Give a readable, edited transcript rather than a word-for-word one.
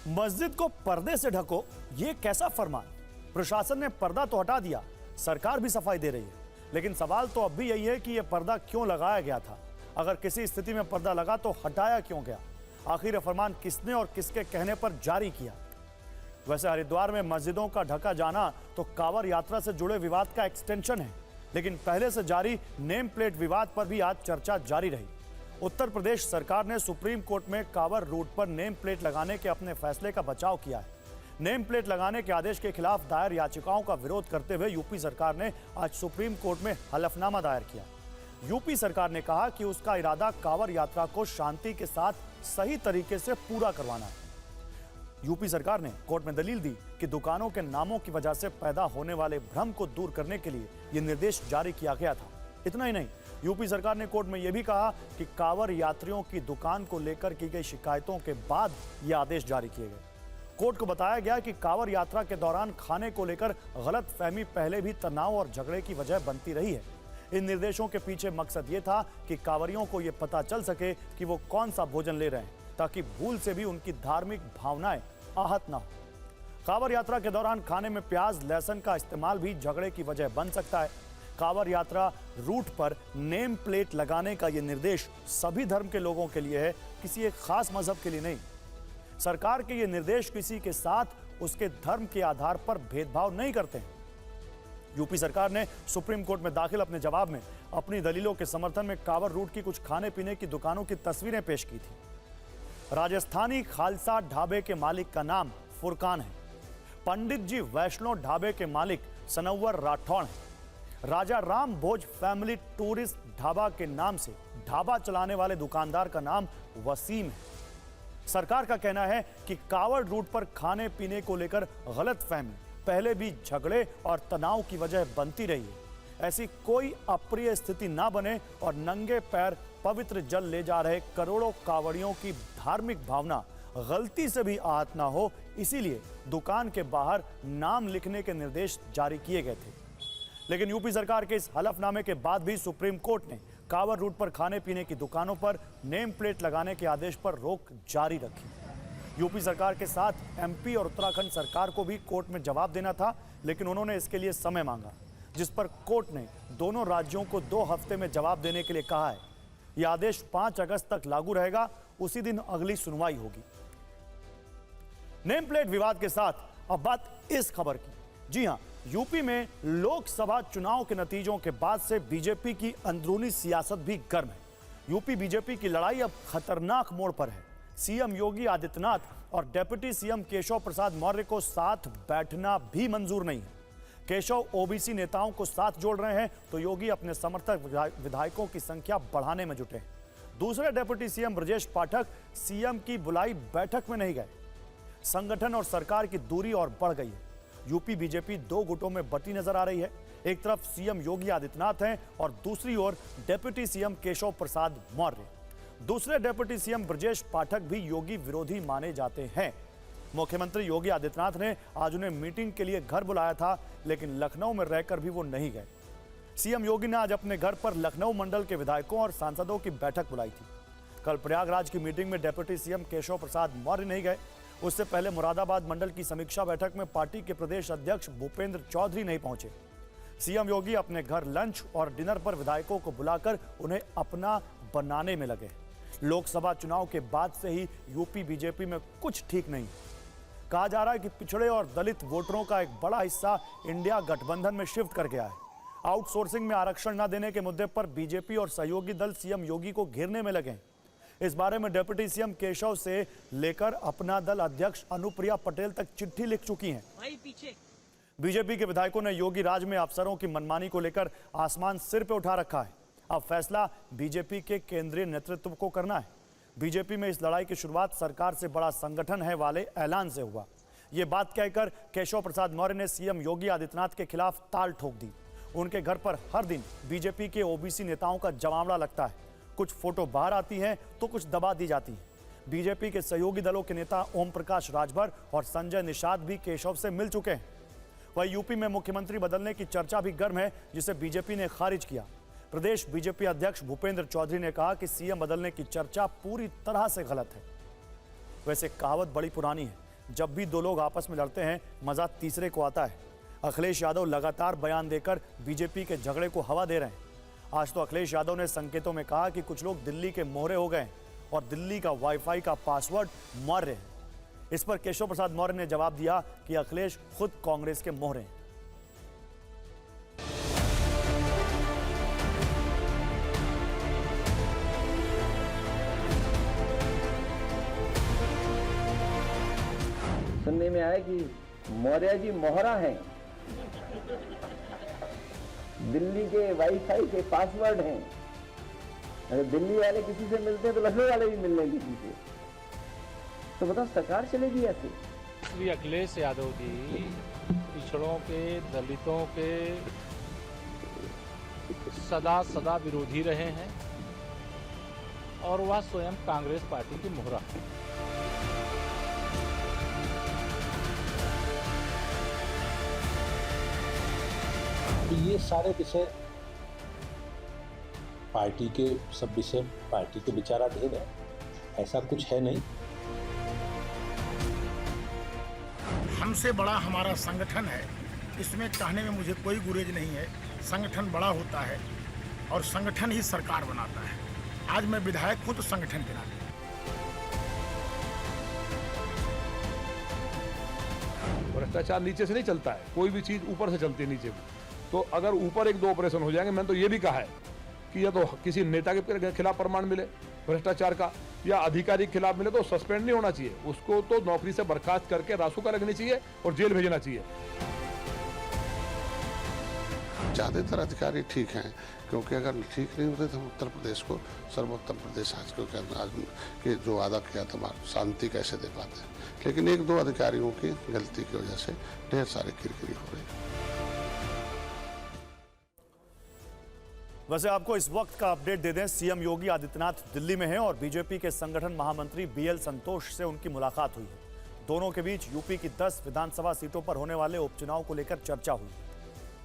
मस्जिद को पर्दे से ढको, ये कैसा फरमान। प्रशासन ने पर्दा तो हटा दिया, सरकार भी सफाई दे रही है, लेकिन सवाल तो अब भी यही है कि यह पर्दा क्यों लगाया गया था। अगर किसी स्थिति में पर्दा लगा तो हटाया क्यों गया। आखिर यह फरमान किसने और किसके कहने पर जारी किया। वैसे हरिद्वार में मस्जिदों का ढका जाना तो कांवड़ यात्रा से जुड़े विवाद का एक्सटेंशन है, लेकिन पहले से जारी नेम प्लेट विवाद पर भी आज चर्चा जारी रही। उत्तर प्रदेश सरकार ने सुप्रीम कोर्ट में कांवड़ रूट पर नेम प्लेट लगाने के अपने फैसले का बचाव किया है। नेम प्लेट लगाने के आदेश के खिलाफ दायर याचिकाओं का विरोध करते हुए यूपी सरकार ने आज सुप्रीम कोर्ट में हलफनामा दायर किया। यूपी सरकार ने कहा कि उसका इरादा कांवड़ यात्रा को शांति के साथ सही तरीके से पूरा करवाना है। यूपी सरकार ने कोर्ट में दलील दी कि दुकानों के नामों की वजह से पैदा होने वाले भ्रम को दूर करने के लिए यह निर्देश जारी किया गया था। इतना ही नहीं, यूपी सरकार ने कोर्ट में यह भी कहा कि कांवड़ यात्रियों की दुकान को लेकर की गई शिकायतों के बाद यह आदेश जारी किए गए। कोर्ट को बताया गया कि कांवड़ यात्रा के दौरान खाने को लेकर गलतफहमी पहले भी तनाव और झगड़े की वजह बनती रही है। इन निर्देशों के पीछे मकसद ये था कि कांवड़ियों को यह पता चल सके कि वो कौन सा भोजन ले रहे हैं, ताकि भूल से भी उनकी धार्मिक भावनाएं आहत ना हो। कांवड़ यात्रा के दौरान खाने में प्याज लहसुन का इस्तेमाल भी झगड़े की वजह बन सकता है। कांवड़ यात्रा रूट पर नेम प्लेट लगाने का यह निर्देश सभी धर्म के लोगों के लिए है, किसी एक खास मजहब के लिए नहीं। सरकार के ये निर्देश किसी के साथ उसके धर्म के आधार पर भेदभाव नहीं करते हैं। यूपी सरकार ने सुप्रीम कोर्ट में दाखिल अपने जवाब में अपनी दलीलों के समर्थन में कांवड़ रूट की कुछ खाने पीने की दुकानों की तस्वीरें पेश की थी। राजस्थानी खालसा ढाबे के मालिक का नाम फुरकान है। पंडित जी वैष्णो ढाबे के मालिक सनौवर राठौड़ हैं। राजा राम भोज फैमिली टूरिस्ट ढाबा के नाम से ढाबा चलाने वाले दुकानदार का नाम वसीम है। सरकार का कहना है कि कांवड़ रूट पर खाने पीने को लेकर गलतफहमी पहले भी झगड़े और तनाव की वजह बनती रही है। ऐसी कोई अप्रिय स्थिति ना बने और नंगे पैर पवित्र जल ले जा रहे करोड़ों कांवड़ियों की धार्मिक भावना गलती से भी आहत ना हो, इसीलिए दुकान के बाहर नाम लिखने के निर्देश जारी किए गए थे। लेकिन यूपी सरकार के इस हलफनामे के बाद भी सुप्रीम कोर्ट ने कांवड़ रूट पर खाने पीने की दुकानों पर नेम प्लेट लगाने के आदेश पर रोक जारी रखी। यूपी सरकार के साथ एमपी और उत्तराखंड सरकार को भी कोर्ट में जवाब देना था, लेकिन उन्होंने इसके लिए समय मांगा, जिस पर कोर्ट ने दोनों राज्यों को 2 हफ्ते में जवाब देने के लिए कहा है। यह आदेश 5 अगस्त तक लागू रहेगा, उसी दिन अगली सुनवाई होगी। नेम प्लेट विवाद के साथ अब बात इस खबर की। जी हां, यूपी में लोकसभा चुनाव के नतीजों के बाद से बीजेपी की अंदरूनी सियासत भी गर्म है। यूपी बीजेपी की लड़ाई अब खतरनाक मोड़ पर है। सीएम योगी आदित्यनाथ और डिप्टी सीएम केशव प्रसाद मौर्य को साथ बैठना भी मंजूर नहीं है। केशव ओबीसी नेताओं को साथ जोड़ रहे हैं, तो योगी अपने समर्थक विधायकों की संख्या बढ़ाने में जुटे हैं। दूसरे deputy CM Brajesh Pathak CM की बुलाई बैठक में नहीं गए। संगठन और सरकार की दूरी और बढ़ गई है। यूपी बीजेपी 2 गुटों में बटी नजर आ रही है। एक तरफ सीएम योगी आदित्यनाथ हैं और दूसरी ओर डिप्टी सीएम केशव प्रसाद मौर्य। दूसरे डिप्टी सीएम ब्रजेश पाठक भी योगी विरोधी माने जाते हैं। मुख्यमंत्री योगी आदित्यनाथ ने आज उन्हें मीटिंग के लिए घर बुलाया था, लेकिन लखनऊ में रहकर भी वो नहीं गए। सीएम योगी ने आज अपने घर पर लखनऊ मंडल के विधायकों और सांसदों की बैठक बुलाई थी। कल प्रयागराज की मीटिंग में डिप्टी सीएम केशव प्रसाद मौर्य नहीं गए। उससे पहले मुरादाबाद मंडल की समीक्षा बैठक में पार्टी के प्रदेश अध्यक्ष भूपेंद्र चौधरी नहीं पहुंचे। सीएम योगी अपने घर लंच और डिनर पर विधायकों को बुलाकर उन्हें अपना बनाने में लगे। लोकसभा चुनाव के बाद से ही यूपी बीजेपी में कुछ ठीक नहीं। कहा जा रहा है कि पिछड़े और दलित वोटरों का एक बड़ा हिस्सा इंडिया गठबंधन में शिफ्ट कर गया है। आउटसोर्सिंग में आरक्षण न देने के मुद्दे पर बीजेपी और सहयोगी दल सीएम योगी को घेरने में लगे। इस बारे में डिप्टी सीएम केशव से लेकर अपना दल अध्यक्ष अनुप्रिया पटेल तक चिट्ठी लिख चुकी हैं। भाई पीछे बीजेपी के विधायकों ने योगी राज में अफसरों की मनमानी को लेकर आसमान सिर पे उठा रखा है। अब फैसला बीजेपी के केंद्रीय नेतृत्व को करना है। बीजेपी में इस लड़ाई की शुरुआत सरकार से बड़ा संगठन है वाले ऐलान से हुआ। ये बात कहकर केशव प्रसाद मौर्य ने सीएम योगी आदित्यनाथ के खिलाफ ताल ठोक दी। उनके घर पर हर दिन बीजेपी के ओबीसी नेताओं का जमावड़ा लगता है। कुछ फोटो बाहर आती हैं तो कुछ दबा दी जाती है। बीजेपी के सहयोगी दलों के नेता ओम प्रकाश राजभर और संजय निषाद भी केशव से मिल चुके हैं। वहीं यूपी में मुख्यमंत्री बदलने की चर्चा भी गर्म है, जिसे बीजेपी ने खारिज किया। प्रदेश बीजेपी अध्यक्ष भूपेंद्र चौधरी ने कहा कि सीएम बदलने की चर्चा पूरी तरह से गलत है। वैसे कहावत बड़ी पुरानी है जब भी दो लोग आपस में लड़ते हैं मजा तीसरे को आता है। अखिलेश यादव लगातार बयान देकर बीजेपी के झगड़े को हवा दे रहे हैं। आज तो अखिलेश यादव ने संकेतों में कहा कि कुछ लोग दिल्ली के मोहरे हो गए और दिल्ली का वाईफाई का पासवर्ड मार रहे हैं। इस पर केशव प्रसाद मौर्य ने जवाब दिया कि अखिलेश खुद कांग्रेस के मोहरे हैं। सुनने में आया कि मौर्य जी मोहरा हैं, दिल्ली के वाईफाई के पासवर्ड हैं। अगर दिल्ली वाले किसी से मिलते हैं तो लखनऊ वाले भी मिल लेंगे किसी से, तो बताओ सरकार चलेगी ऐसे? श्री अखिलेश यादव जी पिछड़ों के, दलितों के सदा सदा विरोधी रहे हैं और वह स्वयं कांग्रेस पार्टी की मोहरा है। ये सारे विषय पार्टी के सब विषय पार्टी के विचाराधीन है, ऐसा कुछ है नहीं। हमसे बड़ा हमारा संगठन है, इसमें कहने में मुझे कोई गुरेज नहीं है। संगठन बड़ा होता है और संगठन ही सरकार बनाता है। आज मैं विधायक खुद संगठन के नाते। भ्रष्टाचार नीचे से नहीं चलता है, कोई भी चीज ऊपर से चलती है नीचे में। तो अगर ऊपर एक दो ऑपरेशन हो जाएंगे, मैंने तो ये भी कहा है कि या तो किसी नेता के खिलाफ प्रमाण मिले भ्रष्टाचार का या अधिकारी के खिलाफ मिले तो सस्पेंड नहीं होना चाहिए, उसको तो नौकरी से बर्खास्त करके रासुका लगनी चाहिए और जेल भेजना चाहिए। ज़्यादातर अधिकारी ठीक हैं, क्योंकि अगर ठीक नहीं होते तो हम उत्तर प्रदेश को सर्वोत्तम प्रदेश आज के जो वादा किया था शांति कैसे दे पाते हैं। लेकिन एक दो अधिकारियों की गलती की वजह से ढेर सारी किरकिरी हो रही है। वैसे आपको इस वक्त का अपडेट दे दें, सीएम योगी आदित्यनाथ दिल्ली में हैं और बीजेपी के संगठन महामंत्री बीएल संतोष से उनकी मुलाकात हुई है। दोनों के बीच यूपी की 10 विधानसभा सीटों पर होने वाले उपचुनाव को लेकर चर्चा हुई।